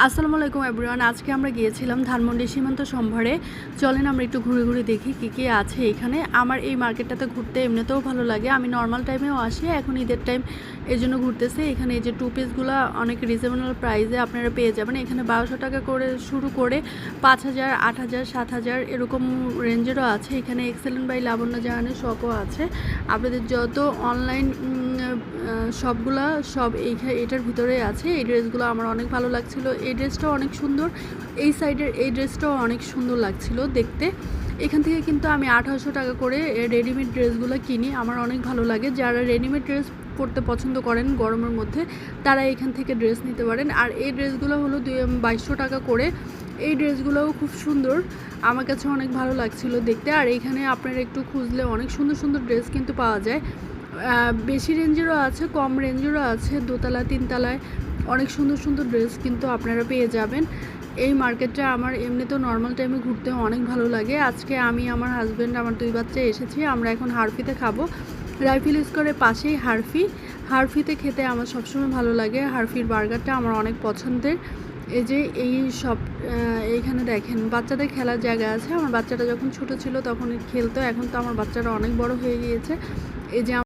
আসসালামু আলাইকুম এভরিওয়ান। আজকে আমরা গিয়েছিলাম ধানমন্ডি সীমান্ত সম্ভারে। চলেন আমরা একটু ঘুরে ঘুরে দেখি কী কী আছে এখানে। আমার এই মার্কেটটাতে ঘুরতে এমনিতেও ভালো লাগে, আমি নর্মাল টাইমেও আসি, এখন ঈদের টাইম এই জন্য ঘুরতেছি। এখানে এই যে টু পিসগুলো অনেক রিজনেবল প্রাইসে আপনারা পেয়ে যাবেন। এখানে 1200 টাকা করে শুরু করে 5000, 8000, 7000 এরকম রেঞ্জেরও আছে। এখানে এক্সেলেন্ট বাই লাবণ্য জাহানের শপও আছে। আপনাদের যত অনলাইন সবগুলা সব এটার ভিতরেই আছে। এই ড্রেসগুলো আমার অনেক ভালো লাগছিল। এই ড্রেসটাও অনেক সুন্দর, এই সাইডের এই ড্রেসটাও অনেক সুন্দর লাগছিল দেখতে। এখান থেকে কিন্তু আমি 1800 টাকা করে রেডিমেড ড্রেসগুলো কিনি, আমার অনেক ভালো লাগে। যারা রেডিমেড ড্রেস পরতে পছন্দ করেন গরমের মধ্যে, তারা এখান থেকে ড্রেস নিতে পারেন। আর এই ড্রেসগুলো হলো 2200 টাকা করে। এই ড্রেসগুলোও খুব সুন্দর, আমার কাছে অনেক ভালো লাগছিল দেখতে। আর এখানে আপনারা একটু খুঁজলে অনেক সুন্দর সুন্দর ড্রেস কিন্তু পাওয়া যায়। বেশি রেঞ্জেরও আছে, কম রেঞ্জেরও আছে, দোতলা তিনতলায় অনেক সুন্দর সুন্দর ড্রেস কিন্তু আপনারা পেয়ে যাবেন। এই মার্কেটটা আমার এমনিতেও নর্মাল টাইমে ঘুরতে অনেক ভালো লাগে। আজকে আমি, আমার হাজব্যান্ড, আমার 2 বাচ্চা এসেছি। আমরা এখন হারফিতে খাবো। রাইফেল স্কোয়ারের পাশেই হারফিতে খেতে আমার সবসময় ভালো লাগে। হারফির বার্গারটা আমার অনেক পছন্দের। এই যে এই সব এইখানে দেখেন বাচ্চাদের খেলার জায়গা আছে। আমার বাচ্চাটা যখন ছোট ছিল তখন খেলতো, এখন তো আমার বাচ্চারা অনেক বড় হয়ে গিয়েছে। এই যে